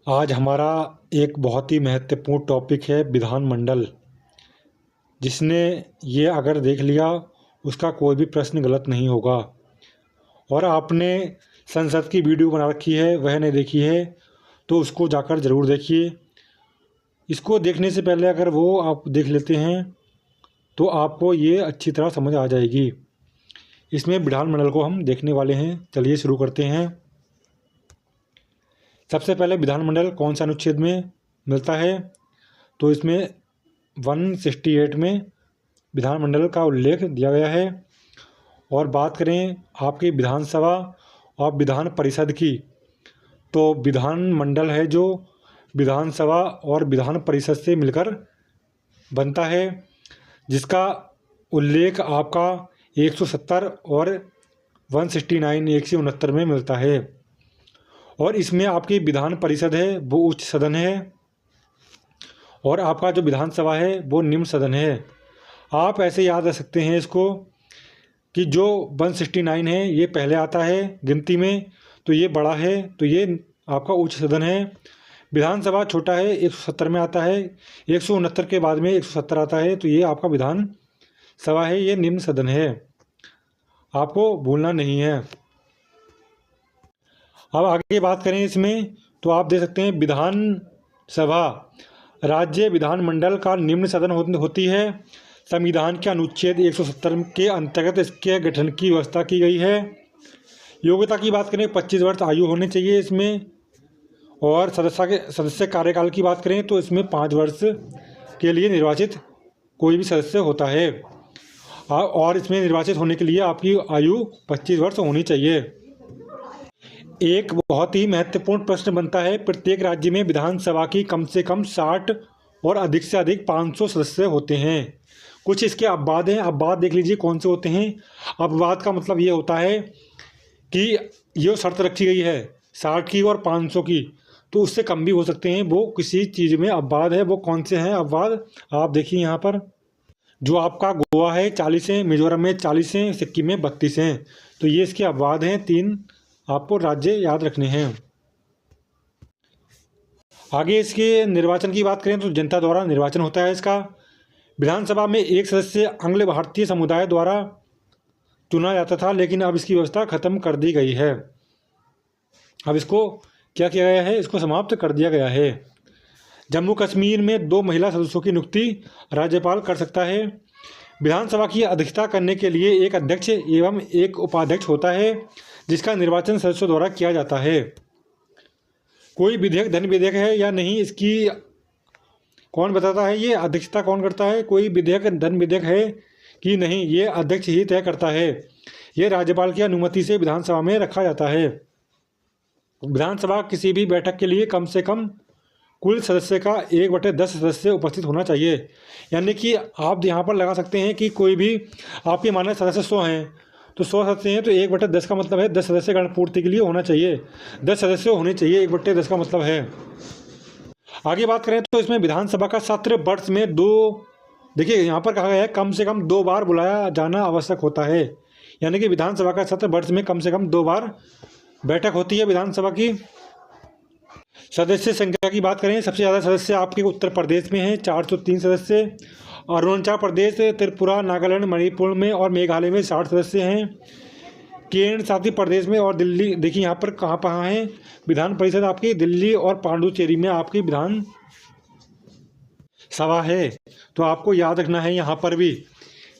आज हमारा एक बहुत ही महत्वपूर्ण टॉपिक है विधानमंडल। जिसने ये अगर देख लिया उसका कोई भी प्रश्न गलत नहीं होगा। और आपने संसद की वीडियो बना रखी है वह नहीं देखी है तो उसको जाकर ज़रूर देखिए। इसको देखने से पहले अगर वो आप देख लेते हैं तो आपको ये अच्छी तरह समझ आ जाएगी। इसमें विधानमंडल को हम देखने वाले हैं। चलिए शुरू करते हैं। सबसे पहले विधानमंडल कौन सा अनुच्छेद में मिलता है, तो इसमें 168 में विधानमंडल का उल्लेख दिया गया है। और बात करें आपकी विधानसभा और विधान परिषद की, तो विधानमंडल है जो विधानसभा और विधान परिषद से मिलकर बनता है, जिसका उल्लेख आपका 170 और 169 169 में मिलता है। और इसमें आपकी विधान परिषद है वो उच्च सदन है और आपका जो विधानसभा है वो निम्न सदन है। आप ऐसे याद रख सकते हैं इसको कि जो 169 है ये पहले आता है गिनती में, तो ये बड़ा है, तो ये आपका उच्च सदन है। विधानसभा छोटा है, 170 में आता है। 169 के बाद में 170 आता है, तो ये आपका विधान सभा है, ये निम्न सदन है। आपको भूलना नहीं है। अब आगे बात करें इसमें, तो आप देख सकते हैं विधानसभा राज्य विधानमंडल का निम्न सदन होती है। संविधान के अनुच्छेद 170 के अंतर्गत इसके गठन की व्यवस्था की गई है। योग्यता की बात करें 25 वर्ष आयु होनी चाहिए इसमें। और सदस्य कार्यकाल की बात करें तो इसमें 5 वर्ष के लिए निर्वाचित कोई भी सदस्य होता है। और इसमें निर्वाचित होने के लिए आपकी आयु 25 वर्ष होनी चाहिए। एक बहुत ही महत्वपूर्ण प्रश्न बनता है, प्रत्येक राज्य में विधानसभा की कम से कम 60 और अधिक से अधिक 500 सदस्य होते हैं। कुछ इसके अपवाद हैं। अपवाद देख लीजिए कौन से होते हैं। अपवाद का मतलब ये होता है कि ये शर्त रखी गई है 60 की और 500 की, तो उससे कम भी हो सकते हैं। वो किसी चीज़ में अपवाद है, वो कौन से हैं अपवाद आप देखिए यहाँ पर। जो आपका गोवा है 40 हैं, मिजोरम में 40 हैं, सिक्किम में 32 हैं। तो ये इसके अपवाद हैं। 3 आपको राज्य याद रखने हैं। आगे इसके निर्वाचन की बात करें तो जनता द्वारा निर्वाचन होता है इसका। विधानसभा में एक सदस्य आंग्ल भारतीय समुदाय द्वारा चुना जाता था, लेकिन अब इसकी व्यवस्था खत्म कर दी गई है। अब इसको क्या किया गया है, इसको समाप्त कर दिया गया है। जम्मू कश्मीर में 2 महिला सदस्यों की नियुक्ति राज्यपाल कर सकता है। विधानसभा की अध्यक्षता करने के लिए एक अध्यक्ष एवं एक उपाध्यक्ष होता है, जिसका निर्वाचन सदस्यों द्वारा किया जाता है। कोई विधेयक धन विधेयक है या नहीं, इसकी कौन बताता है, ये अध्यक्षता कौन करता है। कोई विधेयक धन विधेयक है कि नहीं, ये अध्यक्ष ही तय करता है। ये राज्यपाल की अनुमति से विधानसभा में रखा जाता है। विधानसभा किसी भी बैठक के लिए कम से कम कुल सदस्य का 1/10 सदस्य उपस्थित होना चाहिए। यानी कि आप यहाँ पर लगा सकते हैं कि कोई भी आपके माने सदस्य 100 हैं, तो 100 सदस्य हैं तो 1/10 का मतलब है 10 सदस्य गण पूर्ति के लिए होना चाहिए। 10 सदस्य होने चाहिए, 1/10 का मतलब है। आगे बात करें तो इसमें विधानसभा का सत्र वर्ष में 2, देखिए यहाँ पर कहा गया है कम से कम 2 बार बुलाया जाना आवश्यक होता है। यानी कि विधानसभा का सत्र वर्ष में कम से कम 2 बार बैठक होती है विधानसभा की। सदस्य संख्या की बात करें, सबसे ज़्यादा सदस्य आपके उत्तर प्रदेश में हैं, 403 सदस्य। अरुणाचल प्रदेश, त्रिपुरा, नागालैंड, मणिपुर में और मेघालय में 60 सदस्य हैं। केंद्र शासित प्रदेश में और दिल्ली, देखिए यहाँ पर कहाँ है विधान परिषद आपकी, दिल्ली और पांडुचेरी में आपकी विधान सभा है। तो आपको याद रखना है यहाँ पर भी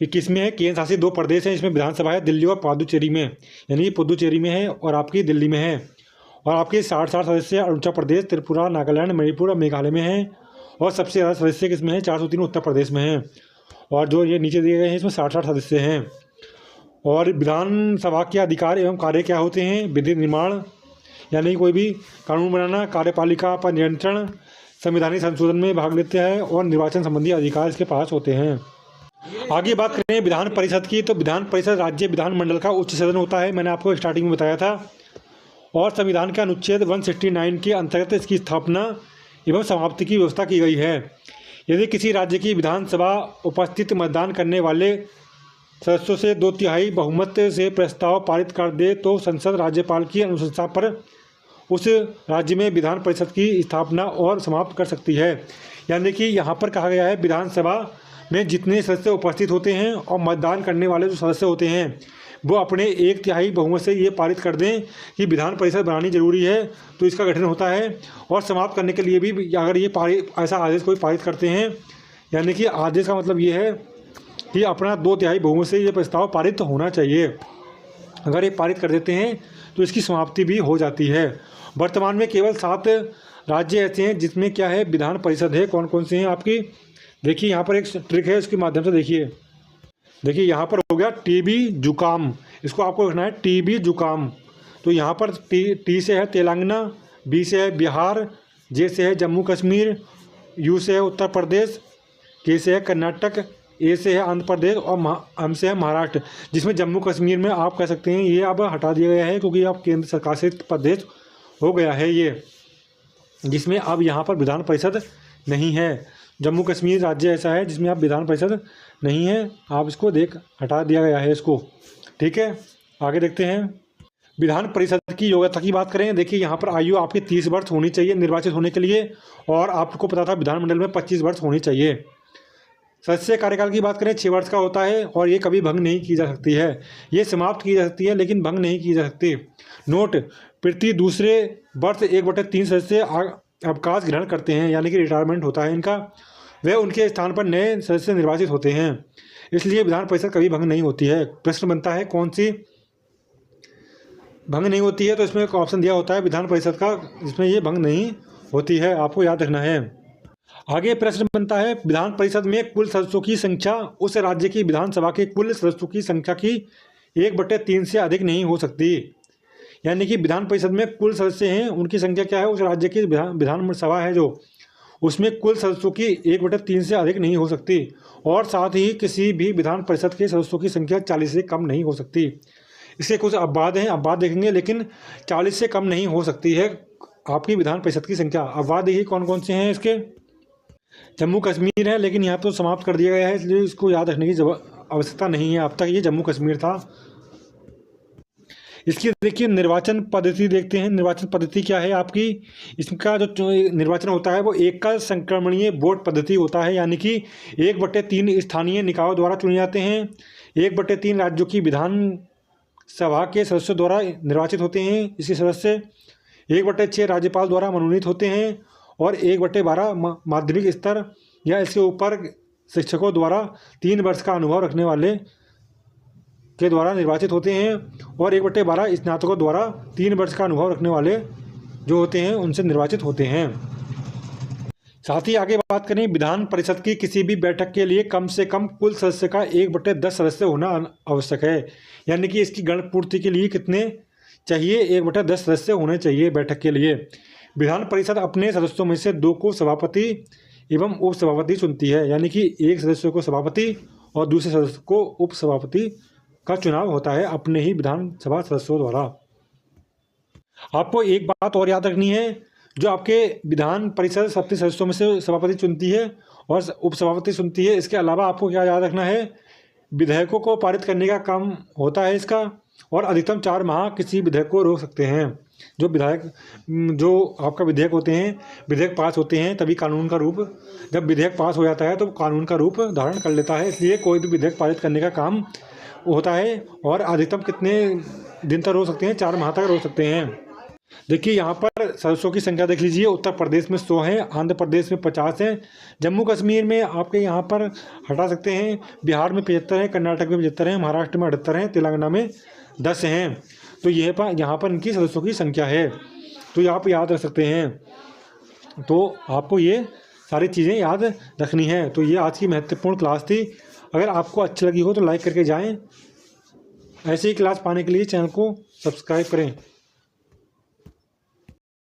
कि किस में है, केंद्र शासित 2 प्रदेश हैं, इसमें विधानसभा है दिल्ली और पांडुचेरी में, यानी कि पुदुचेरी में है और आपकी दिल्ली में है। और आपके 60 सदस्य अरुणाचल प्रदेश, त्रिपुरा, नागालैंड, मणिपुर और मेघालय में हैं। और सबसे ज़्यादा सदस्य किसमें है, 403 उत्तर प्रदेश में हैं। और जो ये नीचे दिए गए हैं इसमें 60 सदस्य हैं। और विधानसभा के अधिकार एवं कार्य क्या होते हैं, विधि निर्माण यानी कोई भी कानून बनाना, कार्यपालिका पर नियंत्रण, संवैधानिक संशोधन में भाग लेते हैं और निर्वाचन संबंधी अधिकार इसके पास होते हैं। आगे बात करें विधान परिषद की, तो विधान परिषद राज्य विधानमंडल का उच्च सदन होता है, मैंने आपको स्टार्टिंग में बताया था। और संविधान के अनुच्छेद 169 के अंतर्गत इसकी स्थापना एवं समाप्ति की व्यवस्था की गई है। यदि किसी राज्य की विधानसभा उपस्थित मतदान करने वाले सदस्यों से 2/3 बहुमत से प्रस्ताव पारित कर दे तो संसद राज्यपाल की अनुशंसा पर उस राज्य में विधान परिषद की स्थापना और समाप्त कर सकती है। यानी कि यहाँ पर कहा गया है विधानसभा में जितने सदस्य उपस्थित होते हैं और मतदान करने वाले जो सदस्य होते हैं वो अपने 1/3 बहुमत से ये पारित कर दें कि विधान परिषद बनानी जरूरी है, तो इसका गठन होता है। और समाप्त करने के लिए भी अगर ये ऐसा आदेश कोई पारित करते हैं, यानी कि आदेश का मतलब ये है कि अपना 2/3 बहुमत से ये प्रस्ताव पारित होना चाहिए। अगर ये पारित कर देते हैं तो इसकी समाप्ति भी हो जाती है। वर्तमान में केवल 7 राज्य ऐसे हैं जिसमें क्या है विधान परिषद है। कौन कौन से हैं आपकी, देखिए यहाँ पर एक ट्रिक है, उसके माध्यम से देखिए यहाँ पर हो गया टीबी जुकाम, इसको आपको रखना है टीबी जुकाम। तो यहाँ पर टी से है तेलंगाना, बी से है बिहार, जे से है जम्मू कश्मीर, यू से है उत्तर प्रदेश, के से है कर्नाटक, ए से है आंध्र प्रदेश और एम से है महाराष्ट्र। जिसमें जम्मू कश्मीर में आप कह सकते हैं ये अब हटा दिया गया है क्योंकि अब केंद्र सरकार से प्रदेश हो गया है ये, जिसमें अब यहाँ पर विधान परिषद नहीं है। जम्मू कश्मीर राज्य ऐसा है जिसमें अब विधान परिषद नहीं है, आप इसको हटा दिया गया है इसको। ठीक है, आगे देखते हैं। विधान परिषद की योग्यता की बात करें, देखिए यहाँ पर आयु आपकी 30 वर्ष होनी चाहिए निर्वाचित होने के लिए, और आपको पता था विधानमंडल में 25 वर्ष होनी चाहिए। सदस्य कार्यकाल की बात करें 6 वर्ष का होता है और ये कभी भंग नहीं की जा सकती है। ये समाप्त की जा सकती है लेकिन भंग नहीं की जा सकती। नोट, प्रति दूसरे वर्ष 1/3 सदस्य अवकाश ग्रहण करते हैं, यानी कि रिटायरमेंट होता है इनका, वे उनके स्थान पर नए सदस्य निर्वाचित होते हैं। इसलिए विधान परिषद कभी भंग नहीं होती है। प्रश्न बनता है कौन सी भंग नहीं होती है, तो इसमें एक ऑप्शन दिया होता है विधान परिषद का, जिसमें ये भंग नहीं होती है, आपको याद रखना है। आगे प्रश्न बनता है विधान परिषद में कुल सदस्यों की संख्या उस राज्य की विधानसभा के कुल सदस्यों की संख्या की 1/3 से अधिक नहीं हो सकती। यानी कि विधान परिषद में कुल सदस्य हैं, उनकी संख्या क्या है, उस राज्य की विधानसभा है जो, उसमें कुल सदस्यों की 1/3 से अधिक नहीं हो सकती। और साथ ही किसी भी विधान परिषद के सदस्यों की संख्या 40 से कम नहीं हो सकती। इसके कुछ अपवाद हैं, अपवाद देखेंगे, लेकिन 40 से कम नहीं हो सकती है आपकी विधान परिषद की संख्या। अपवाद देखिए कौन कौन से हैं इसके। जम्मू कश्मीर है, लेकिन यहाँ तो समाप्त कर दिया गया है, इसलिए इसको याद रखने की आवश्यकता नहीं है। अब तक ये जम्मू कश्मीर था। इसकी देखिए निर्वाचन पद्धति देखते हैं। निर्वाचन पद्धति क्या है आपकी, इसका जो निर्वाचन होता है वो एकल संक्रमणीय वोट पद्धति होता है, यानी कि 1/3 स्थानीय निकायों द्वारा चुने जाते हैं। 1/3 राज्यों की विधानसभा के सदस्यों द्वारा निर्वाचित होते हैं इसके सदस्य। 1/6 राज्यपाल द्वारा मनोनीत होते हैं और 1/12 माध्यमिक स्तर या इसके ऊपर शिक्षकों द्वारा 3 वर्ष का अनुभव रखने वाले के द्वारा निर्वाचित होते हैं, और 1/12 स्नातकों द्वारा 3 वर्ष का अनुभव रखने वाले जो होते हैं उनसे निर्वाचित होते हैं। साथ ही आगे बात करें, विधान परिषद की किसी भी बैठक के लिए कम से कम कुल सदस्य का 1/10 सदस्य होना आवश्यक है। यानी कि इसकी गणपूर्ति के लिए कितने चाहिए, 1/10 सदस्य होने चाहिए बैठक के लिए। विधान परिषद अपने सदस्यों में से 2 को सभापति एवं उपसभापति चुनती है, यानी कि एक सदस्य को सभापति और दूसरे सदस्य को उपसभापति का चुनाव होता है अपने ही विधानसभा सदस्यों द्वारा। आपको एक बात और याद रखनी है, जो आपके विधान परिषद सबके सदस्यों में से सभापति चुनती है और उपसभापति चुनती है, इसके अलावा आपको क्या याद रखना है, विधेयकों को पारित करने का काम होता है इसका, और अधिकतम 4 माह किसी विधेयक को रोक सकते हैं। जो आपका विधेयक होते हैं, विधेयक पास होते हैं तभी कानून का रूप, जब विधेयक पास हो जाता है तो कानून का रूप धारण कर लेता है। इसलिए कोई भी विधेयक पारित करने का काम होता है, और अधिकतम कितने दिन तक रोक सकते हैं, 4 माह तक रोक सकते हैं। देखिए यहाँ पर सदस्यों की संख्या देख लीजिए, उत्तर प्रदेश में 100 है, आंध्र प्रदेश में 50 है, जम्मू कश्मीर में आपके यहाँ पर हटा सकते हैं, बिहार में 75 है, कर्नाटक में 75 है, महाराष्ट्र में 78 है, तेलंगाना में 10 हैं। तो यहाँ पर इनकी सदस्यों की संख्या है, तो ये आप याद रख सकते हैं। तो आपको ये सारी चीज़ें याद रखनी है। तो ये आज की महत्वपूर्ण क्लास थी। अगर आपको अच्छी लगी हो तो लाइक करके जाएं। ऐसे ही क्लास पाने के लिए चैनल को सब्सक्राइब करें।